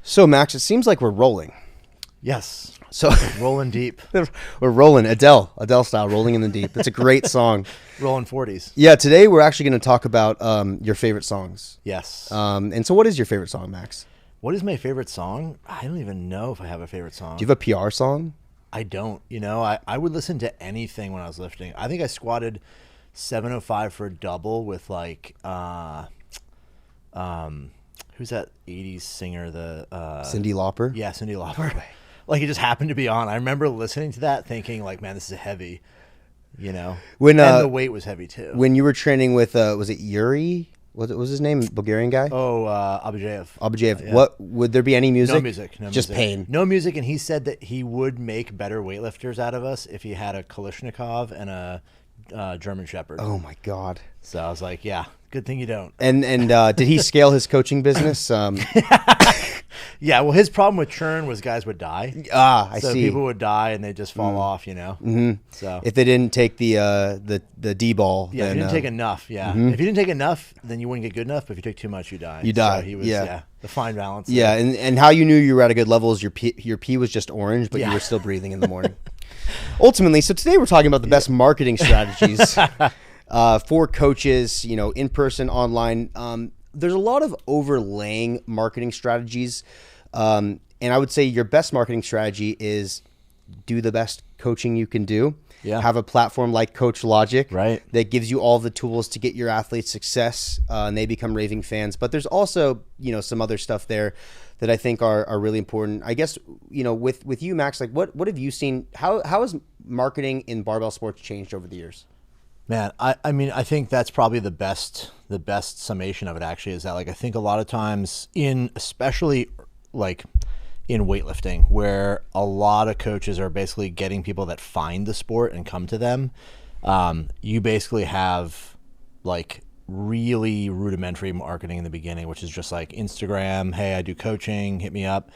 So, Max, it seems like we're rolling. Yes. So Rolling deep. we're rolling, Adele style, rolling in the deep. It's a great song. Rolling 40s. Yeah, today we're actually going to talk about your favorite songs. Yes. And so what is your favorite song, Max? What is my favorite song? I don't even know if I have a favorite song. Do you have a PR song? I don't. You know, I would listen to anything when I was lifting. I think I squatted 705 for a double with like, who's that 80s singer? The Cyndi Lauper? Yeah, Cyndi Lauper. Like it just happened to be on. I remember listening to that thinking like, man, this is heavy, you know? And the weight was heavy too. When you were training with, was it Yuri? What was his name? Bulgarian guy? Oh, Abajev. Abajev. Yeah. What, would there be any music? No music. No Just music. pain. No music, and he said that he would make better weightlifters out of us if he had a Kalashnikov and a German Shepherd. Oh my God. So I was like, yeah, good thing you don't. And did he scale his coaching business? Yeah, well, his problem with churn was guys would die. I So see. people would die and they just fall off, you know? Mm-hmm. So If they didn't take the D ball, yeah, then, if you didn't take enough, yeah. If you didn't take enough, then you wouldn't get good enough. But if you took too much, you die. You die, So he was, yeah. the fine balance. Yeah, and how you knew you were at a good level is your pee was just orange, but you Yeah. were still breathing in the morning. Ultimately, so today we're talking about the best marketing strategies for coaches, you know, in person, online. There's a lot of overlaying marketing strategies, and I would say your best marketing strategy is do the best coaching you can do. Yeah. Have a platform like Coach Logik, Right. that gives you all the tools to get your athletes success, and they become raving fans. But there's also, you know, some other stuff there that I think are really important. I guess, you know, with you, Max, like what have you seen? How has marketing in barbell sports changed over the years? Man, I mean, I think that's probably the best summation of it actually is that like I think a lot of times especially like in weightlifting where a lot of coaches are basically getting people that find the sport and come to them, you basically have like really rudimentary marketing in the beginning, which is just like Instagram, hey, I do coaching, hit me up,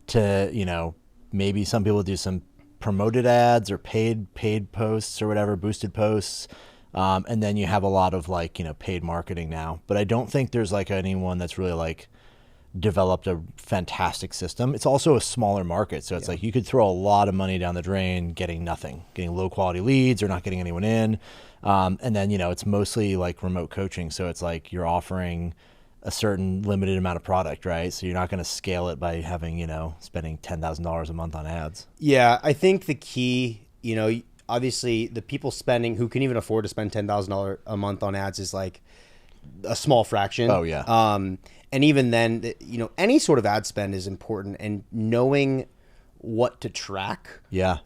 to, you know, maybe some people do some promoted ads or paid posts or whatever, boosted posts. And then you have a lot of like, you know, paid marketing now, but I don't think there's like anyone that's really like developed a fantastic system. It's also a smaller market. So it's like you could throw a lot of money down the drain, getting nothing, getting low quality leads or not getting anyone in. And then, you know, it's mostly like remote coaching. So it's like you're offering a certain limited amount of product, right? So you're not going to scale it by having, you know, spending $10,000 a month on ads. Yeah, I think the key, you know, obviously the people spending who can even afford to spend $10,000 a month on ads is like a small fraction. Oh, yeah. And even then, you know, any sort of ad spend is important, and knowing what to track, Yeah.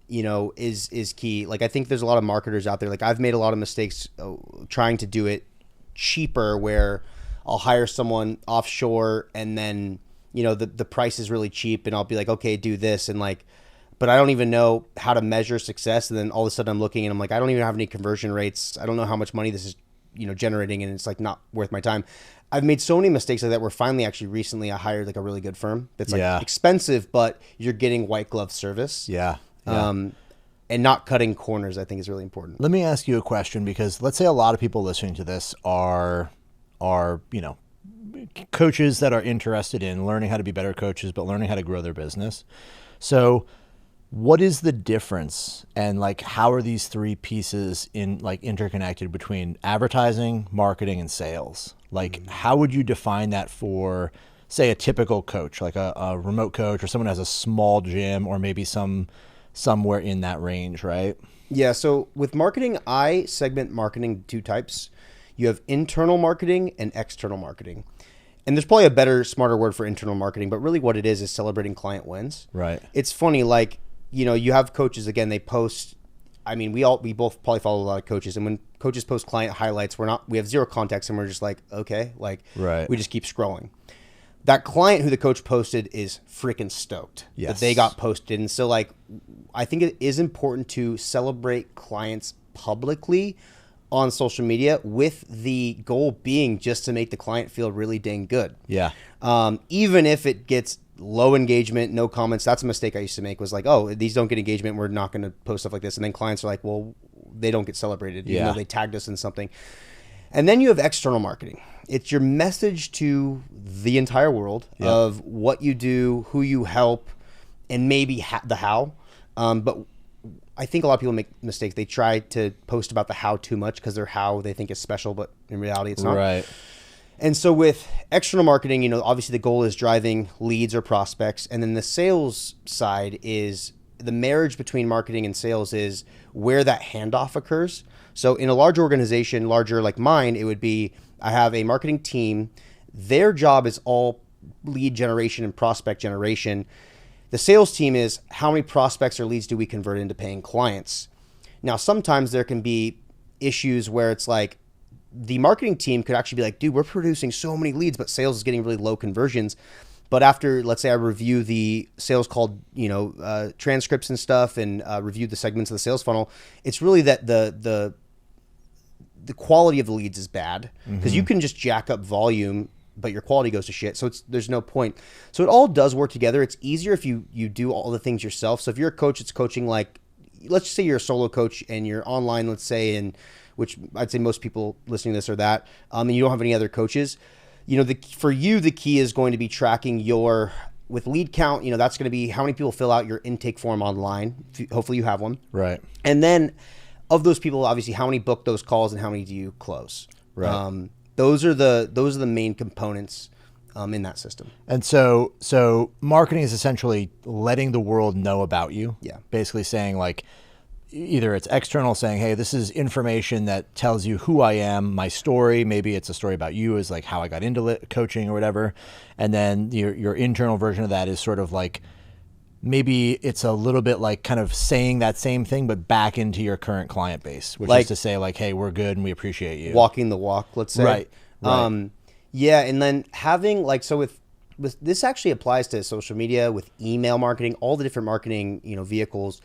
you know, is key. Like I think there's a lot of marketers out there. Like I've made a lot of mistakes trying to do it cheaper, where I'll hire someone offshore and then, you know, the price is really cheap, and I'll be like, okay, do this, and like, but I don't even know how to measure success. And then all of a sudden I'm looking and I'm like, I don't even have any conversion rates. I don't know how much money this is, you know, generating, and it's like not worth my time. I've made so many mistakes like that where finally actually recently I hired like a really good firm that's like expensive, but you're getting white glove service. Yeah. And not cutting corners, I think, is really important. Let me ask you a question, because let's say a lot of people listening to this are, you know, coaches that are interested in learning how to be better coaches, but learning how to grow their business. So what is the difference, and like how are these three pieces interconnected between advertising, marketing, and sales? Like how would you define that for, say, a typical coach, like a remote coach or someone who has a small gym or maybe somewhere in that range, right? Yeah, so with marketing, I segment marketing in two types. You have internal marketing and external marketing. And there's probably a better, smarter word for internal marketing, but really what it is celebrating client wins. Right. It's funny, like, you know, you have coaches, again, they post, I mean, we both probably follow a lot of coaches, and when coaches post client highlights, we have zero context, and we're just like, okay, like, right. We just keep scrolling. That client who the coach posted is freaking stoked that they got posted. And so, like, I think it is important to celebrate clients publicly on social media, with the goal being just to make the client feel really dang good. Yeah. Even if it gets low engagement, no comments. That's a mistake I used to make, was like, oh, these don't get engagement, we're not going to post stuff like this. And then clients are like, well, they don't get celebrated, even though they tagged us in something. And then you have external marketing. It's your message to the entire world of what you do, who you help, and maybe the how. But I think a lot of people make mistakes. They try to post about the how too much because their how they think is special, but in reality it's not. Right. And so with external marketing, you know, obviously the goal is driving leads or prospects. And then the sales side is the marriage between marketing and sales is where that handoff occurs. So in a large organization, larger like mine, it would be, I have a marketing team. Their job is all lead generation and prospect generation. The sales team is how many prospects or leads do we convert into paying clients? Now, sometimes there can be issues where it's like, the marketing team could actually be like, dude, we're producing so many leads, but sales is getting really low conversions. But after, let's say I review the sales call, transcripts and stuff and review the segments of the sales funnel, it's really that the quality of the leads is bad because you can just jack up volume, but your quality goes to shit. So there's no point. So it all does work together. It's easier if you do all the things yourself. So if you're a coach, it's coaching like, let's just say you're a solo coach and you're online, let's say, and which I'd say most people listening to this are that, and you don't have any other coaches, for you, the key is going to be tracking with lead count, that's going to be how many people fill out your intake form online. Hopefully you have one. Right. And then of those people, obviously, how many book those calls and how many do you close? Right. Those are the main components in that system. And so marketing is essentially letting the world know about you. Yeah. Basically saying like, either it's external saying, hey, this is information that tells you who I am, my story. Maybe it's a story about you as like how I got into coaching or whatever. And then your internal version of that is sort of like, maybe it's a little bit like kind of saying that same thing, but back into your current client base, which is to say like, hey, we're good and we appreciate you. Walking the walk, let's say. Right. Yeah. And then having like, so with this actually applies to social media, with email marketing, all the different marketing, vehicles.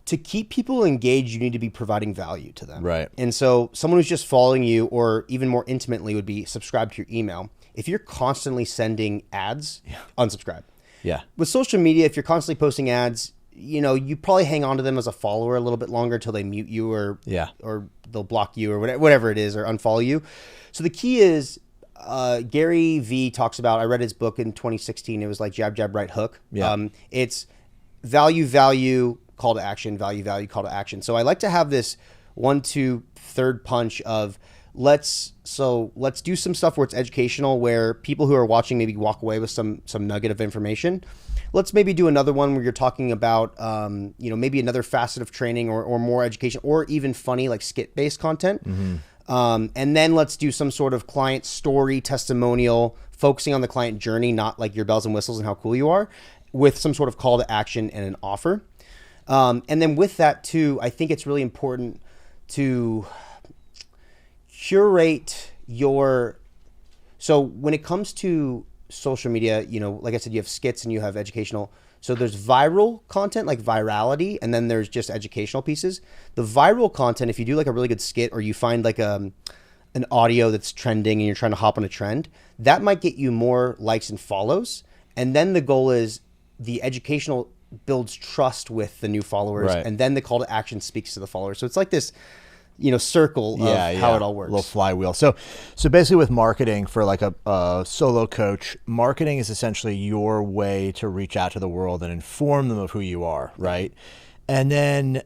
To keep people engaged, you need to be providing value to them. Right. And so someone who's just following you, or even more intimately, would be subscribed to your email. If you're constantly sending ads, unsubscribe. Yeah. With social media, if you're constantly posting ads, you probably hang on to them as a follower a little bit longer until they mute you or they'll block you or whatever it is, or unfollow you. So the key is, Gary V talks about, I read his book in 2016. It was like jab, jab, right hook. Yeah. It's value, call to action, value, call to action. So I like to have this 1, 2, third punch of let's do some stuff where it's educational, where people who are watching maybe walk away with some nugget of information. Let's maybe do another one where you're talking about, maybe another facet of training or more education, or even funny, like skit-based content. And then let's do some sort of client story, testimonial, focusing on the client journey, not like your bells and whistles and how cool you are, with some sort of call to action and an offer. And then with that too, I think it's really important to curate so when it comes to social media, like I said, you have skits and you have educational. So there's viral content, like virality, and then there's just educational pieces. The viral content, if you do like a really good skit, or you find like an audio that's trending and you're trying to hop on a trend, that might get you more likes and follows. And then the goal is the educational builds trust with the new followers, right. And then the call to action speaks to the followers. So it's like this, circle of how it all works. A little flywheel. So basically with marketing for like a solo coach, marketing is essentially your way to reach out to the world and inform them of who you are, right? And then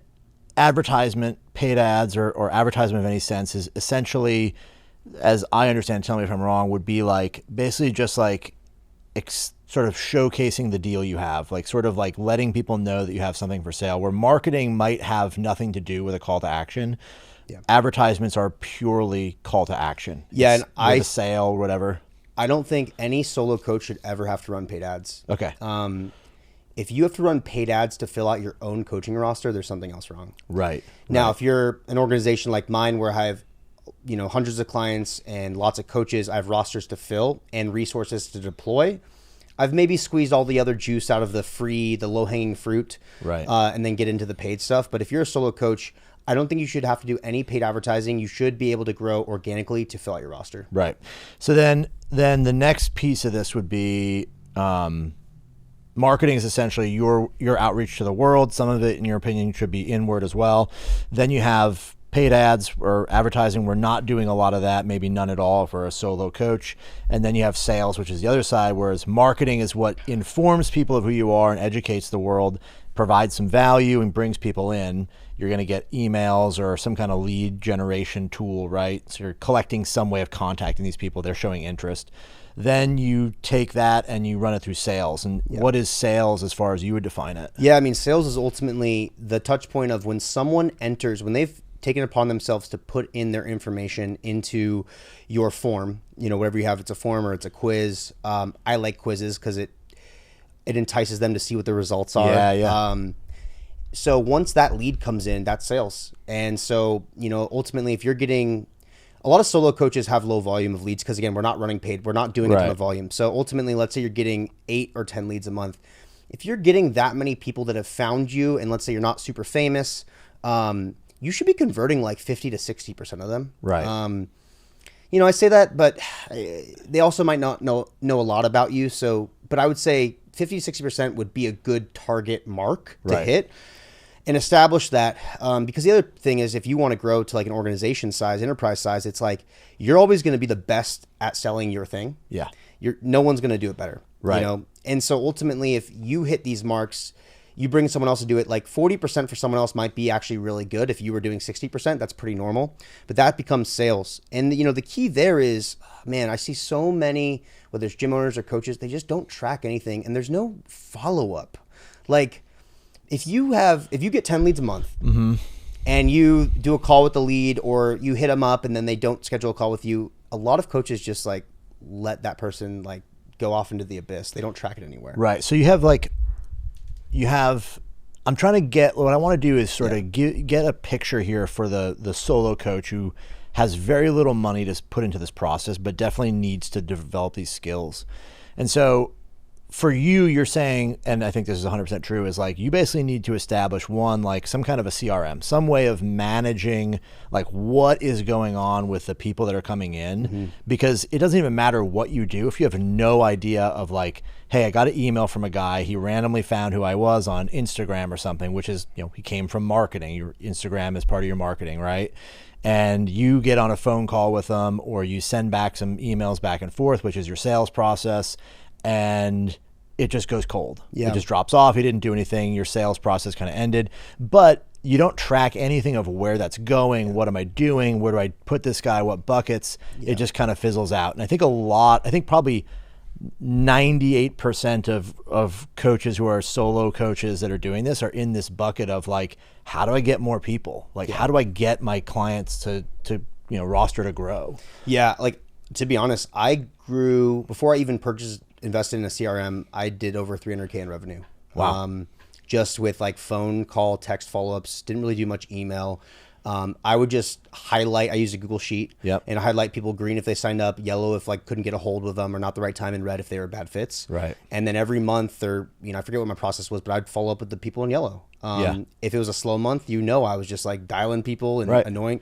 advertisement, paid ads or advertisement of any sense is essentially, as I understand, tell me if I'm wrong, would be like basically just like sort of showcasing the deal you have, like sort of like letting people know that you have something for sale, where marketing might have nothing to do with a call to action. Yeah. Advertisements are purely call to action. Yeah. It's and a sale or whatever. I don't think any solo coach should ever have to run paid ads. Okay. If you have to run paid ads to fill out your own coaching roster, there's something else wrong. Right. Now, if you're an organization like mine where I have, hundreds of clients and lots of coaches, I have rosters to fill and resources to deploy. I've maybe squeezed all the other juice out of the low-hanging fruit, right? And then get into the paid stuff. But if you're a solo coach, I don't think you should have to do any paid advertising. You should be able to grow organically to fill out your roster. Right. So then the next piece of this would be marketing is essentially your outreach to the world. Some of it, in your opinion, should be inward as well. Then you have paid ads or advertising, we're not doing a lot of that, maybe none at all for a solo coach. And then you have sales, which is the other side, whereas marketing is what informs people of who you are and educates the world, provides some value and brings people in. You're going to get emails or some kind of lead generation tool, right? So you're collecting some way of contacting these people. They're showing interest. Then you take that and you run it through sales. And what is sales as far as you would define it? Yeah, I mean, sales is ultimately the touch point of when someone enters, when they've taken it upon themselves to put in their information into your form, whatever you have, it's a form or it's a quiz. I like quizzes because it entices them to see what the results are. Yeah. So once that lead comes in, that's sales. And so, ultimately, if you're getting a lot of solo coaches have low volume of leads because, again, we're not running paid. We're not doing a ton of volume. So ultimately, let's say you're getting 8 or 10 leads a month. If you're getting that many people that have found you, and let's say you're not super famous, you should be converting like 50 to 60% of them. Right. I say that, but they also might not know a lot about you. So, but I would say 50 to 60% would be a good target mark to hit. And establish that, because the other thing is, if you want to grow to like an organization size, enterprise size, it's like you're always going to be the best at selling your thing. Yeah, no one's going to do it better, right? And so ultimately, if you hit these marks, you bring someone else to do it. Like 40% for someone else might be actually really good. If you were doing 60%, that's pretty normal. But that becomes sales, and the key there is, man, I see so many, whether it's gym owners or coaches, they just don't track anything, and there's no follow up, like. If you get 10 leads a month and you do a call with the lead or you hit them up and then they don't schedule a call with you, a lot of coaches just like let that person like go off into the abyss. They don't track it anywhere. Right. So I'm trying to get, what I want to do is sort of get a picture here for the solo coach who has very little money to put into this process, but definitely needs to develop these skills. And so for you, you're saying, and I think this is 100% true, is like you basically need to establish one, like some kind of a CRM, some way of managing like what is going on with the people that are coming in, because it doesn't even matter what you do. If you have no idea of like, hey, I got an email from a guy, he randomly found who I was on Instagram or something, which is, he came from marketing. Your Instagram is part of your marketing, right? And you get on a phone call with them or you send back some emails back and forth, which is your sales process, and it just goes cold. Yeah. It just drops off. You didn't do anything. Your sales process kind of ended, but you don't track anything of where that's going. What am I doing? Where do I put this guy? What buckets? It just kind of fizzles out. And I think probably 98% of coaches who are solo coaches that are doing this are in this bucket of like, how do I get more people? Like, how do I get my clients to roster to grow? Yeah. Like, to be honest, I grew before I even invested in a CRM. I did over 300K in revenue. Wow. Just with like phone call, text follow-ups, didn't really do much email. I would just highlight, I used a Google Sheet and highlight people green if they signed up, yellow if like couldn't get a hold of them or not the right time, and red if they were bad fits. Right. And then every month or, I forget what my process was, but I'd follow up with the people in yellow. If it was a slow month, I was just like dialing people and annoying.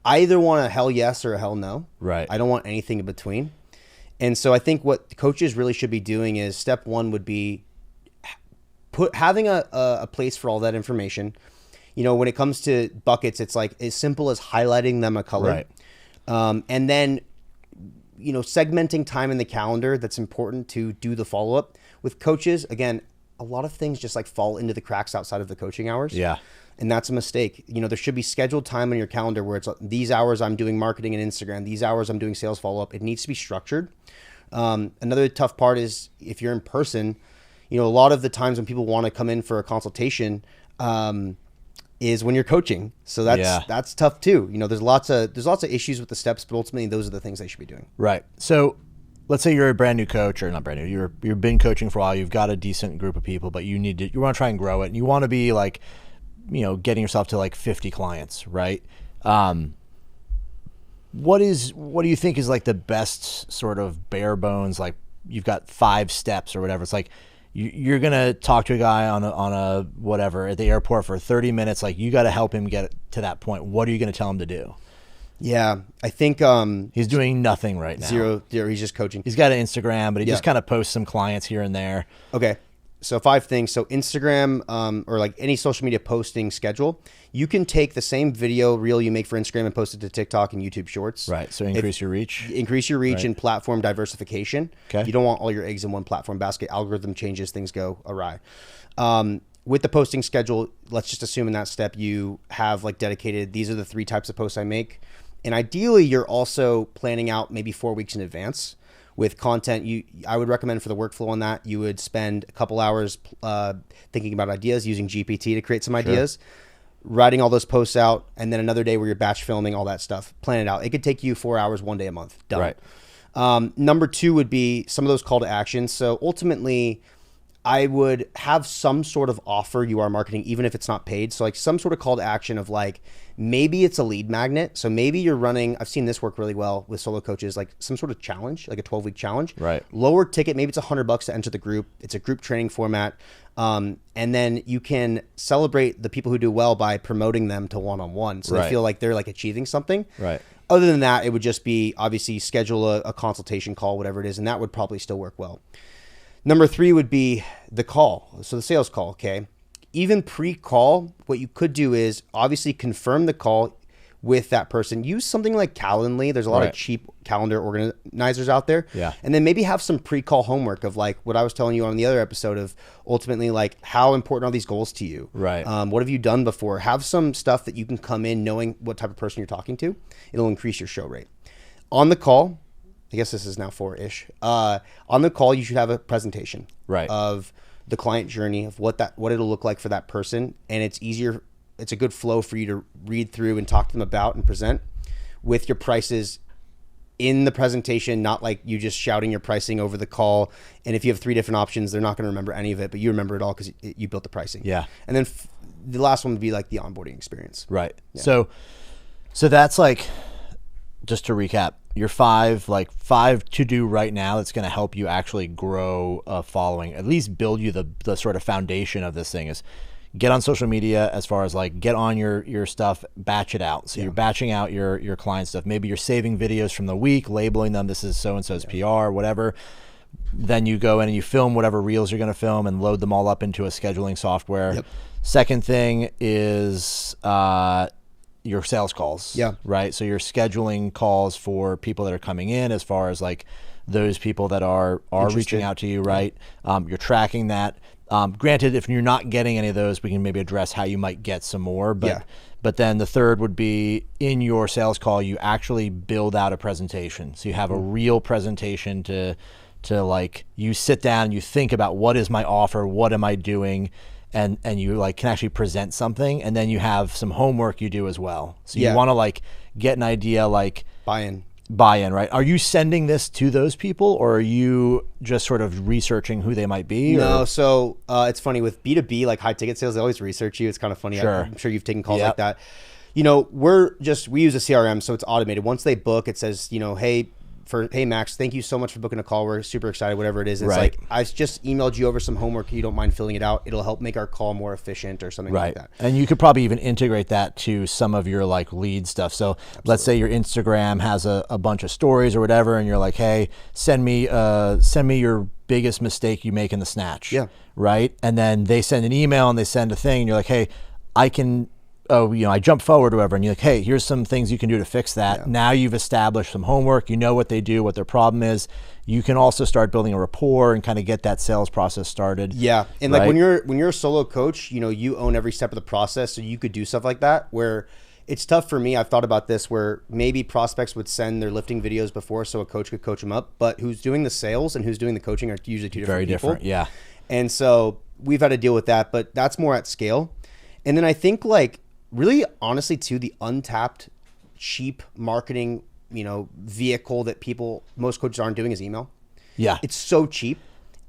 I either want a hell yes or a hell no. Right. I don't want anything in between. And so I think what coaches really should be doing is step one would be having a place for all that information. When it comes to buckets, it's like as simple as highlighting them a color. Right. And then, segmenting time in the calendar that's important to do the follow-up. With coaches, again, a lot of things just like fall into the cracks outside of the coaching hours. Yeah. And that's a mistake. There should be scheduled time on your calendar where it's like, these hours I'm doing marketing and Instagram, these hours I'm doing sales follow-up. It needs to be structured. Another tough part is if you're in person, a lot of the times when people want to come in for a consultation, is when you're coaching. So that's tough too. There's lots of issues with the steps, but ultimately those are the things they should be doing. Right. So let's say you're a brand new coach, or not brand new, you've been coaching for a while, you've got a decent group of people, but you want to try and grow it, and you want to be like, getting yourself to like 50 clients, right? What do you think is like the best sort of bare bones, like you've got 5 steps or whatever. It's like you're going to talk to a guy on a whatever at the airport for 30 minutes. Like you got to help him get to that point. What are you going to tell him to do? Yeah, I think he's doing nothing right now. Zero. He's just coaching. He's got an Instagram, but he just kind of posts some clients here and there. Okay. So 5 things. So Instagram, or like any social media posting schedule, you can take the same video reel you make for Instagram and post it to TikTok and YouTube Shorts. Right. So increase your reach. Increase your reach and platform diversification. Okay. You don't want all your eggs in one platform basket. Algorithm changes, things go awry. With the posting schedule, let's just assume in that step you have like dedicated, these are the 3 types of posts I make. And ideally, you're also planning out maybe 4 weeks in advance with content. I would recommend for the workflow on that, you would spend a couple hours thinking about ideas, using GPT to create some ideas, writing all those posts out, and then another day where you're batch filming, all that stuff. Plan it out. It could take you 4 hours, 1 day a month. Done. Right. Number 2 would be some of those call to actions. So ultimately, I would have some sort of offer you are marketing, even if it's not paid. So like some sort of call to action of like, maybe it's a lead magnet. So maybe you're running, I've seen this work really well with solo coaches, like some sort of challenge, like a 12-week challenge. Right. Lower ticket, maybe it's $100 to enter the group. It's a group training format. And then you can celebrate the people who do well by promoting them to one-on-one. So they feel like they're like achieving something. Right. Other than that, it would just be obviously schedule a consultation call, whatever it is, and that would probably still work well. Number 3 would be the call. So the sales call, okay? Even pre-call, what you could do is obviously confirm the call with that person. Use something like Calendly. There's a lot of cheap calendar organizers out there. Yeah. And then maybe have some pre-call homework of like what I was telling you on the other episode of ultimately like how important are these goals to you? Right. What have you done before? Have some stuff that you can come in knowing what type of person you're talking to. It'll increase your show rate. On the call, I guess this is now 4-ish. On the call, you should have a presentation of the client journey, of what it'll look like for that person. And it's easier. It's a good flow for you to read through and talk to them about and present with your prices in the presentation, not like you just shouting your pricing over the call. And if you have 3 different options, they're not going to remember any of it, but you remember it all because you built the pricing. Yeah. And then the last one would be like the onboarding experience. Right. Yeah. So that's like, just to recap, your 5 to do right now that's going to help you actually grow a following, at least build you the sort of foundation of this thing is get on social media, as far as like get on your stuff, batch it out. So you're batching out your client stuff. Maybe you're saving videos from the week, labeling them, this is so-and-so's PR, whatever. Then you go in and you film whatever reels you're going to film and load them all up into a scheduling software. Yep. Second thing is your sales calls. Yeah. Right. So you're scheduling calls for people that are coming in, as far as like those people that are reaching out to you. Right. You're tracking that. Granted, if you're not getting any of those, we can maybe address how you might get some more. But then the third would be, in your sales call, you actually build out a presentation. So you have a real presentation to like, you sit down and you think about, what is my offer? What am I doing? And you like can actually present something, and then you have some homework you do as well. So you want to like get an idea, like buy-in, right? Are you sending this to those people, or are you just sort of researching who they might be? No. So it's funny with B2B, like high ticket sales, they always research you. It's kind of funny. Sure. I'm sure you've taken calls like that. You know, we use a CRM, so it's automated. Once they book, it says, you know, hey Max, thank you so much for booking a call. We're super excited, whatever it is. It's like, I just emailed you over some homework. You don't mind filling it out. It'll help make our call more efficient or something like that. And you could probably even integrate that to some of your like lead stuff. So let's say your Instagram has a bunch of stories or whatever, and you're like, hey, send me your biggest mistake you make in the snatch. Yeah. Right. And then they send an email and they send a thing, and you're like, hey, I jump forward or whatever, and you're like, hey, here's some things you can do to fix that. Now you've established some homework. You know what they do, what their problem is. You can also start building a rapport and kind of get that sales process started. Yeah. And like when you're a solo coach, you know, you own every step of the process. So you could do stuff like that, where it's tough for me. I've thought about this, where maybe prospects would send their lifting videos before so a coach could coach them up, but who's doing the sales and who's doing the coaching are usually two different people. Very different. Yeah. And so we've had to deal with that, but that's more at scale. And then I think like, really, honestly, too, the untapped, cheap marketing, vehicle that most coaches aren't doing is email. Yeah, it's so cheap,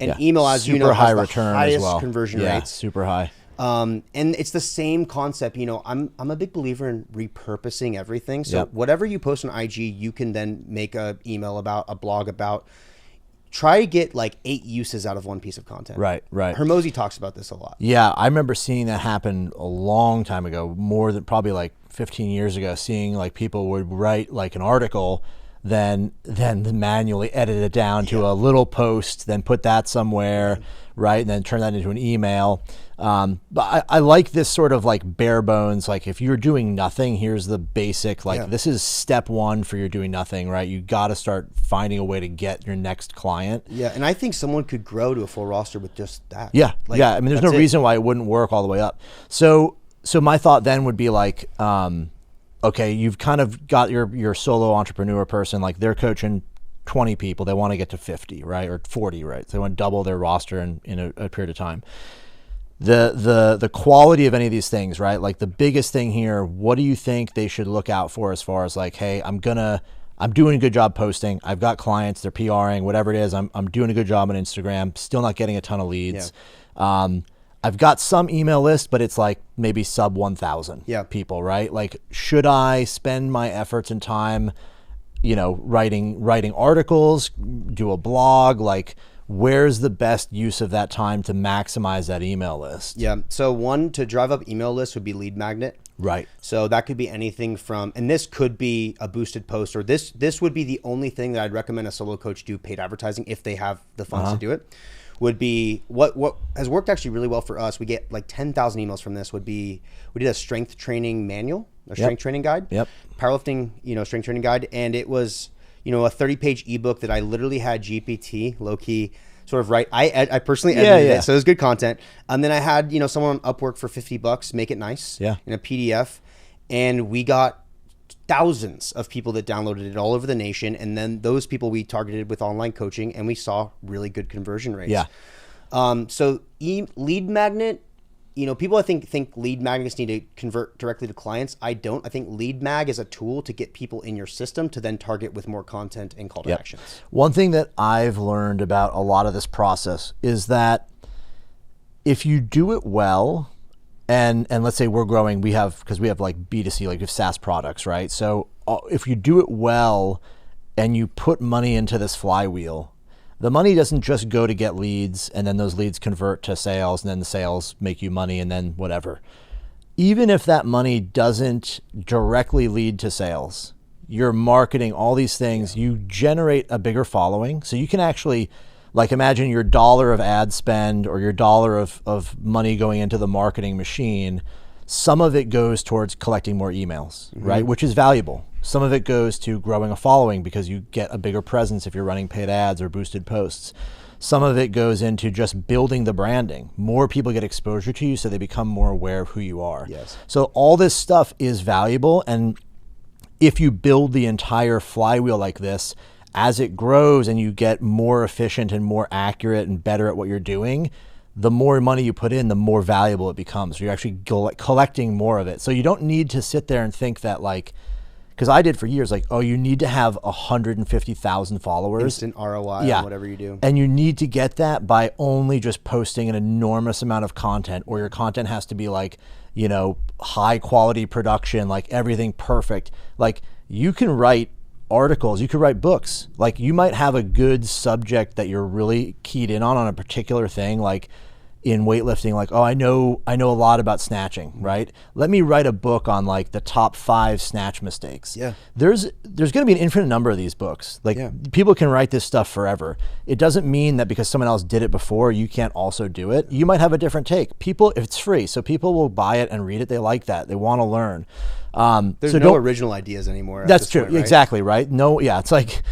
and email, as super high has the return highest as well. Conversion rates. Super high. And it's the same concept. I'm a big believer in repurposing everything. So whatever you post on IG, you can then make an email about, a blog about. Try to get like 8 uses out of one piece of content. Right. Hermosi talks about this a lot. Yeah, I remember seeing that happen a long time ago, more than probably like 15 years ago, seeing like people would write like an article than manually edit it down to a little post, then put that somewhere, right, and then turn that into an email. But I like this sort of like bare bones, like if you're doing nothing, here's the basic, like this is step one for you're doing nothing, right? You got to start finding a way to get your next client. Yeah, and I think someone could grow to a full roster with just that. Yeah, I mean, there's no reason why it wouldn't work all the way up. So my thought then would be like, okay, you've kind of got your solo entrepreneur person, like they're coaching 20 people, they want to get to 50, right? Or 40, right? So they want to double their roster in a period of time. The quality of any of these things, right? Like the biggest thing here, what do you think they should look out for as far as like, hey, I'm doing a good job posting. I've got clients, they're PRing, whatever it is. I'm doing a good job on Instagram, still not getting a ton of leads. Yeah. I've got some email list, but it's like maybe sub 1,000 people, right? Like, should I spend my efforts and time, writing articles, do a blog? Like, where's the best use of that time to maximize that email list? Yeah. So one, to drive up email lists would be lead magnet. Right. So that could be anything from, and this could be a boosted post, or this would be the only thing that I'd recommend a solo coach do paid advertising if they have the funds to do it. Would be what has worked actually really well for us. We get like 10,000 emails from this. We did a strength training manual, a strength training guide, powerlifting, strength training guide. And it was, a 30-page ebook that I literally had GPT, low-key, sort of write. I personally edited it, so it was good content. And then I had, someone on Upwork for $50, make it nice in a PDF. And we got thousands of people that downloaded it all over the nation. And then those people we targeted with online coaching, and we saw really good conversion rates. Yeah. So lead magnet, people I think lead magnets need to convert directly to clients. I don't. I think lead mag is a tool to get people in your system to then target with more content and call to actions. One thing that I've learned about a lot of this process is that if you do it well, and let's say we're growing, because we have like B2C, like we have SaaS products, right? So if you do it well and you put money into this flywheel, the money doesn't just go to get leads and then those leads convert to sales and then the sales make you money and then whatever. Even if that money doesn't directly lead to sales, you're marketing all these things, you generate a bigger following. So you can actually, like, imagine your dollar of ad spend or your dollar of money going into the marketing machine. Some of it goes towards collecting more emails, right? Which is valuable. Some of it goes to growing a following because you get a bigger presence if you're running paid ads or boosted posts. Some of it goes into just building the branding. More people get exposure to you, so they become more aware of who you are. Yes. So all this stuff is valuable. And if you build the entire flywheel like this, as it grows and you get more efficient and more accurate and better at what you're doing, the more money you put in, the more valuable it becomes. You're actually collecting more of it. So you don't need to sit there and think that, like, because I did for years, like, oh, you need to have 150,000 followers. Instant ROI on whatever you do. And you need to get that by only just posting an enormous amount of content, or your content has to be like, high quality production, like everything perfect. Like, you can write articles, you could write books. Like, you might have a good subject that you're really keyed in on a particular thing, like in weightlifting, like, oh, I know a lot about snatching, right? Let me write a book on like the top 5 snatch mistakes. Yeah. There's going to be an infinite number of these books. Like, people can write this stuff forever. It doesn't mean that because someone else did it before, you can't also do it. You might have a different take. People, if it's free, so people will buy it and read it. They like that. They want to learn. There's no original ideas anymore. That's true. Point, right? Exactly. Right. No. Yeah. It's like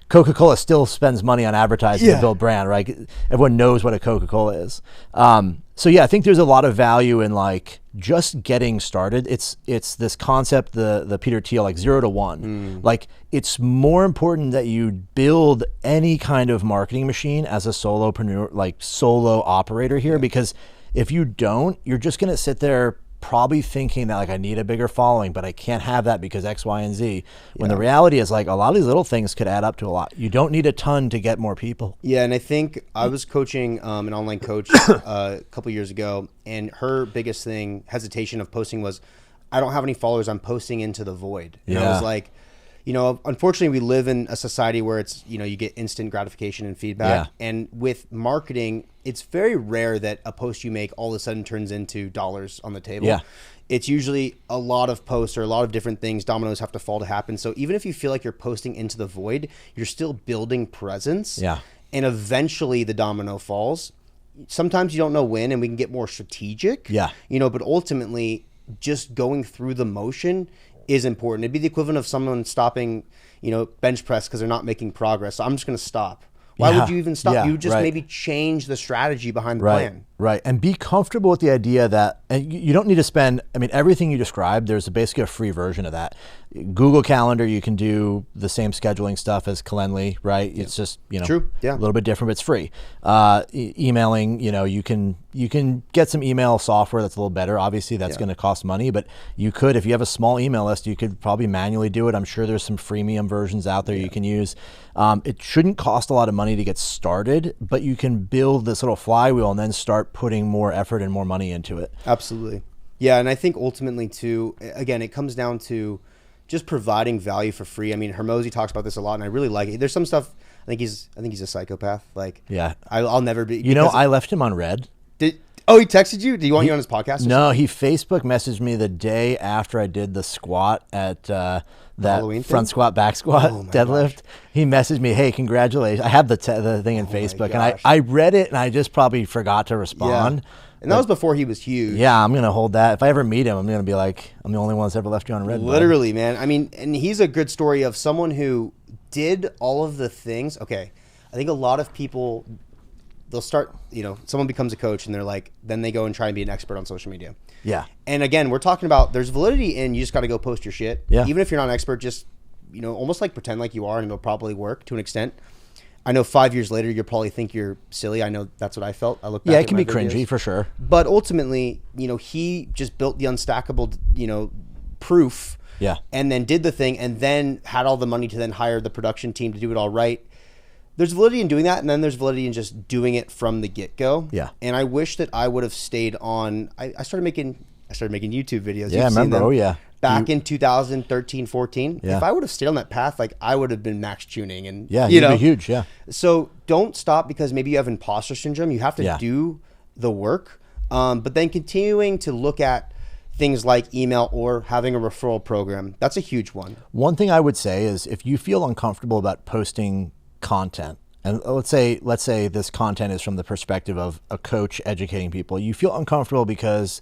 Coca-Cola still spends money on advertising to build brand, right? Everyone knows what a Coca-Cola is. So yeah, I think there's a lot of value in like just getting started. It's this concept, the Peter Thiel, like 0 to 1. Like, it's more important that you build any kind of marketing machine as a solopreneur, like solo operator here, because if you don't, you're just going to sit there probably thinking that, like, I need a bigger following, but I can't have that because X, Y, and Z. When the reality is, like, a lot of these little things could add up to a lot. You don't need a ton to get more people. Yeah, and I think I was coaching an online coach a couple years ago, and her biggest hesitation of posting was, I don't have any followers, I'm posting into the void. And I was like, unfortunately we live in a society where it's, you get instant gratification and feedback. Yeah. And with marketing, it's very rare that a post you make all of a sudden turns into dollars on the table. Yeah. It's usually a lot of posts or a lot of different things. Dominoes have to fall to happen. So even if you feel like you're posting into the void, you're still building presence. Yeah. And eventually the domino falls. Sometimes you don't know when, and we can get more strategic. Yeah. But ultimately just going through the motion is important. It'd be the equivalent of someone stopping, bench press because they're not making progress. So I'm just going to stop. Why would you even stop? Yeah, You would just right. maybe change the strategy behind the Right, plan. right. And be comfortable with the idea that and you don't need to spend, everything you described, there's basically a free version of that. Google Calendar, you can do the same scheduling stuff as Calendly, right? It's just, True. Yeah. a little bit different, but it's free. Emailing, you can get some email software that's a little better. Obviously, that's going to cost money, but you could, if you have a small email list, you could probably manually do it. I'm sure there's some freemium versions out there you can use. It shouldn't cost a lot of money to get started, but you can build this little flywheel and then start putting more effort and more money into it. Absolutely. Yeah. And I think ultimately too, again, it comes down to just providing value for free. Hermosi talks about this a lot, and I really like it. There's some stuff, I think he's a psychopath. Like, yeah, I'll never be. I left him on red. He texted you? Did he want you on his podcast? No, he Facebook messaged me the day after I did the squat at that Halloween front thing? squat, back squat, deadlift. Gosh. He messaged me, "Hey, congratulations!" I have the thing in Facebook, and gosh. I read it, and I just probably forgot to respond. Yeah. And that was before he was huge. Yeah, I'm gonna hold that. If I ever meet him, I'm gonna be like, "I'm the only one that's ever left you on red." Literally, man. And he's a good story of someone who did all of the things. Okay, I think a lot of people, they'll start, someone becomes a coach and they're like, then they go and try and be an expert on social media. Yeah. And again, we're talking about there's validity in you just got to go post your shit. Yeah. Even if you're not an expert, just, almost like pretend like you are, and it'll probably work to an extent. I know 5 years later, you'll probably think you're silly. I know that's what I felt. I look back Yeah, at it can my be videos. cringy for sure. But ultimately, he just built the unstackable, proof. Yeah. And then did the thing, and then had all the money to then hire the production team to do it all right. There's validity in doing that, and then there's validity in just doing it from the get-go. Yeah. And I wish that I would have stayed on. I started making YouTube videos. Yeah, I remember. Oh, yeah. Back in 2013, 14. Yeah. If I would have stayed on that path, I would have been max tuning. And Yeah, you'd be huge, yeah. So don't stop because maybe you have imposter syndrome. You have to do the work. But then continuing to look at things like email or having a referral program. That's a huge one. One thing I would say is if you feel uncomfortable about posting content, and let's say this content is from the perspective of a coach educating people, you feel uncomfortable because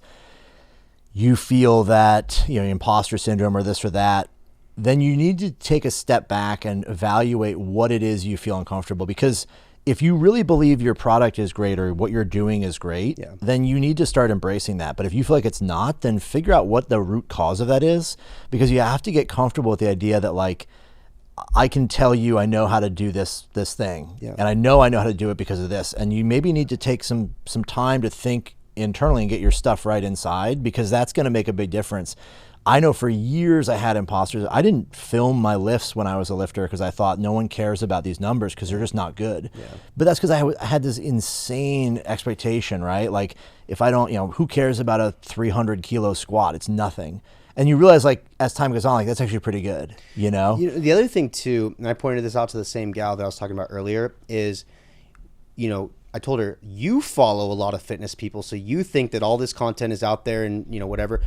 you feel that, imposter syndrome or this or that, then you need to take a step back and evaluate what it is you feel uncomfortable. Because if you really believe your product is great or what you're doing is great, then you need to start embracing that. But if you feel like it's not, then figure out what the root cause of that is, because you have to get comfortable with the idea that I can tell you I know how to do this thing, and I know how to do it because of this. And you maybe need to take some time to think internally and get your stuff right inside, because that's going to make a big difference. I know for years I had imposters. I didn't film my lifts when I was a lifter because I thought no one cares about these numbers because they're just not good. Yeah. But that's because I had this insane expectation, right? Like if I don't, who cares about a 300 kilo squat? It's nothing. And you realize as time goes on, that's actually pretty good, The other thing too, and I pointed this out to the same gal that I was talking about earlier, is, I told her, you follow a lot of fitness people, so you think that all this content is out there and, whatever.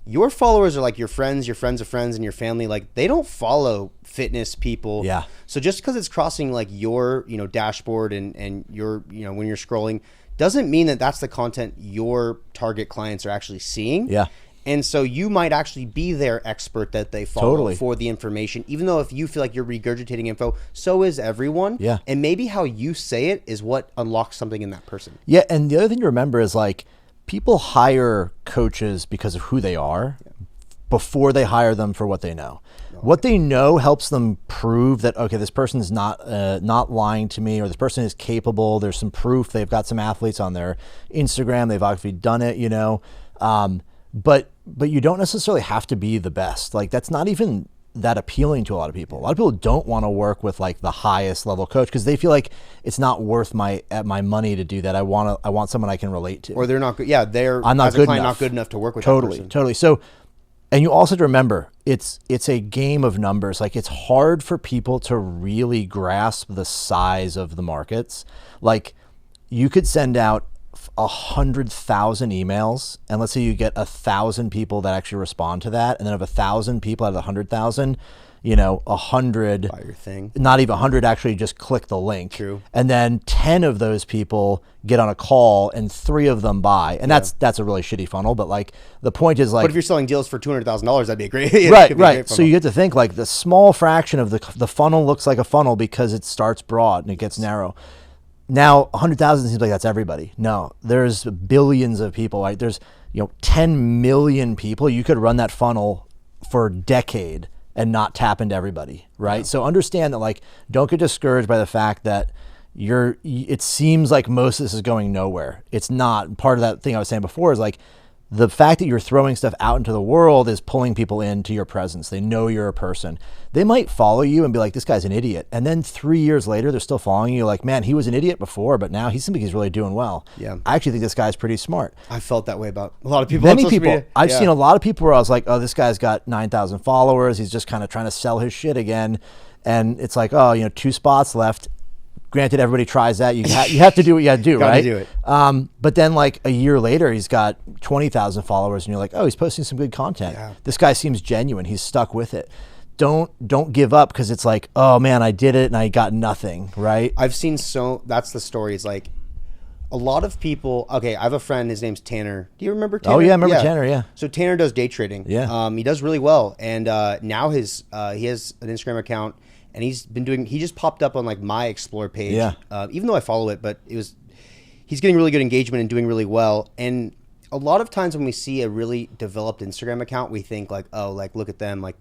Your followers are like your friends of friends, and your family. They don't follow fitness people. Yeah. So just because it's crossing your, dashboard and your, when you're scrolling, doesn't mean that that's the content your target clients are actually seeing. Yeah. And so you might actually be their expert that they follow for the information, even though if you feel like you're regurgitating info, so is everyone. Yeah. And maybe how you say it is what unlocks something in that person. Yeah. And the other thing to remember is people hire coaches because of who they are before they hire them for what they know. What they know helps them prove that, okay, this person's not lying to me, or this person is capable. There's some proof. They've got some athletes on their Instagram. They've obviously done it, But you don't necessarily have to be the best. That's not even that appealing to a lot of people. A lot of people don't want to work with the highest level coach because they feel like it's not worth my money to do that. I want someone I can relate to. Or they're not good. Yeah, I'm not as good a client enough. not good enough to work with that person. Totally. So And you also have to remember, it's a game of numbers. Like, it's hard for people to really grasp the size of the markets. Like, you could send out 100,000 emails, and let's say you get 1,000 people that actually respond to that, and then of 1,000 people out of the 100,000, 100 Buy your thing. not even 100 actually just click the link. True. And then 10 of those people get on a call, and 3 of them buy. And that's a really shitty funnel. But like, the point is, like, But if you're selling deals for $200,000, that'd be a great. right. So you get to think, like, the small fraction of the funnel looks like a funnel because it starts broad and it gets narrow. Now, 100,000 seems like that's everybody. No, there's billions of people. Right? There's 10 million people. You could run that funnel for a decade and not tap into everybody, right? Yeah. So understand that, like, don't get discouraged by the fact that it seems like most of this is going nowhere. It's not. Part of that thing I was saying before is, like, the fact that you're throwing stuff out into the world is pulling people into your presence. They know you're a person. They might follow you and be like, this guy's an idiot. And then 3 years later, they're still following you. Like, man, he was an idiot before, but now he seems like he's really doing well. Yeah. I actually think this guy's pretty smart. I felt that way about a lot of people. Many people. I've seen a lot of people where I was like, oh, this guy's got 9,000 followers. He's just kind of trying to sell his shit again. And it's like, oh, 2 spots left. Granted, everybody tries that. You have to do what you got to do, right? Do it. But then, like, a year later, he's got 20,000 followers, and you're like, oh, he's posting some good content. Yeah. This guy seems genuine. He's stuck with it. Don't give up because it's like, oh man, I did it and I got nothing, right? I've seen that's the story. It's like a lot of people. Okay, I have a friend. His name's Tanner. Do you remember Tanner? Oh yeah, I remember Tanner. Yeah. So Tanner does day trading. Yeah. He does really well, and now he has an Instagram account. And he just popped up on like my Explore page. Yeah. Even though I follow it, but he's getting really good engagement and doing really well. And a lot of times when we see a really developed Instagram account, we think like, oh, like, look at them. Like,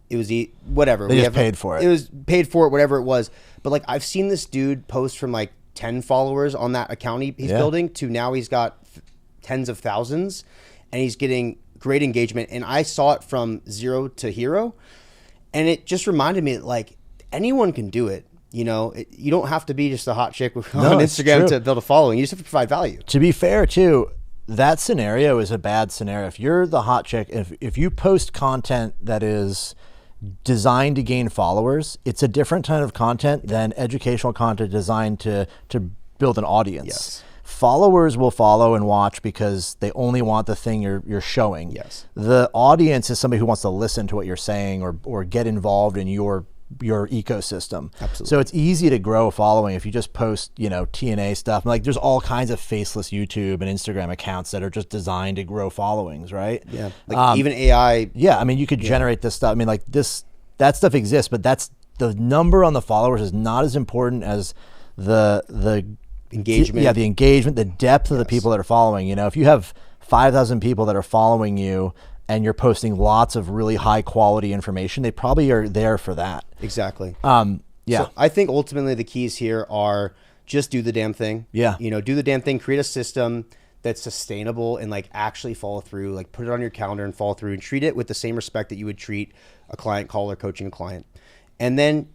it was whatever. They just paid for it. It was paid for it, whatever it was. But like, I've seen this dude post from like 10 followers on that account he's building to now he's got tens of thousands and he's getting great engagement. And I saw it from 0 to hero. And it just reminded me that, like, anyone can do it. You don't have to be just a hot chick on Instagram to build a following. You just have to provide value. To be fair, too, that scenario is a bad scenario. If you're the hot chick, if you post content that is designed to gain followers, it's a different kind of content than educational content designed to build an audience. Yes. Followers will follow and watch because they only want the thing you're showing. Yes. The audience is somebody who wants to listen to what you're saying or get involved in your ecosystem. Absolutely. So it's easy to grow a following if you just post, TNA stuff. Like, there's all kinds of faceless YouTube and Instagram accounts that are just designed to grow followings, right? Yeah. Like even AI. Yeah. I mean, you could generate this stuff. I mean, like that stuff exists, but the number on the followers is not as important as the engagement. Yeah. The engagement, the depth of the people that are following. If you have 5,000 people that are following you, and you're posting lots of really high quality information, they probably are there for that. Exactly. Yeah. So I think ultimately the keys here are just do the damn thing. Yeah. Do the damn thing, create a system that's sustainable and like actually follow through, like put it on your calendar and follow through and treat it with the same respect that you would treat a client call or coaching a client. And then,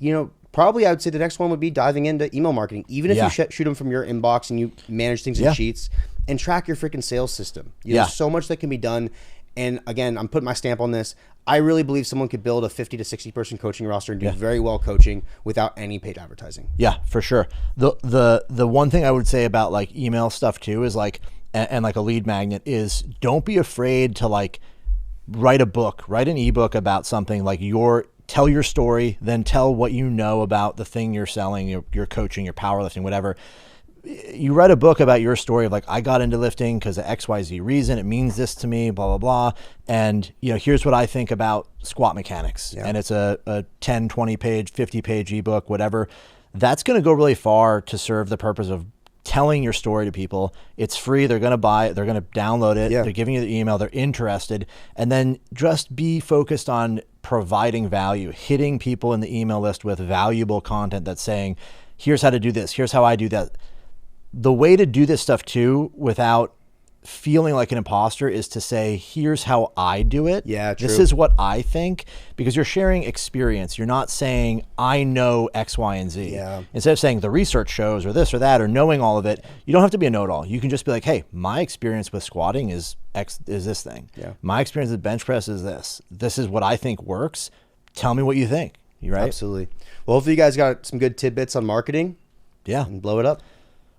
probably I would say the next one would be diving into email marketing. Even if you shoot them from your inbox and you manage things in sheets and track your freaking sales system. There's so much that can be done. And again, I'm putting my stamp on this. I really believe someone could build a 50 to 60 person coaching roster and do very well coaching without any paid advertising. Yeah, for sure. The one thing I would say about like email stuff too is like, and like a lead magnet is, don't be afraid to like write an ebook about something. Like, tell your story, then tell what you know about the thing you're selling, your coaching, your powerlifting, whatever. You write a book about your story of like, I got into lifting because of XYZ reason. It means this to me, blah, blah, blah. And, here's what I think about squat mechanics. Yeah. And it's a 10, 20 page, 50 page ebook, whatever. That's going to go really far to serve the purpose of telling your story to people. It's free. They're going to buy it. They're going to download it. Yeah. They're giving you the email. They're interested. And then just be focused on providing value, hitting people in the email list with valuable content that's saying, here's how to do this. Here's how I do that. The way to do this stuff too, without feeling like an imposter is to say, here's how I do it. Yeah, This true. is what I think, because you're sharing experience. You're not saying, I know X, Y, and Z. Yeah. Instead of saying the research shows or this or that or knowing all of it, you don't have to be a know-it-all. You can just be like, hey, my experience with squatting is X, is this thing. Yeah. My experience with bench press is this. This is what I think works. Tell me what you think. You right? Absolutely. Well, hopefully you guys got some good tidbits on marketing Yeah. and blow it up.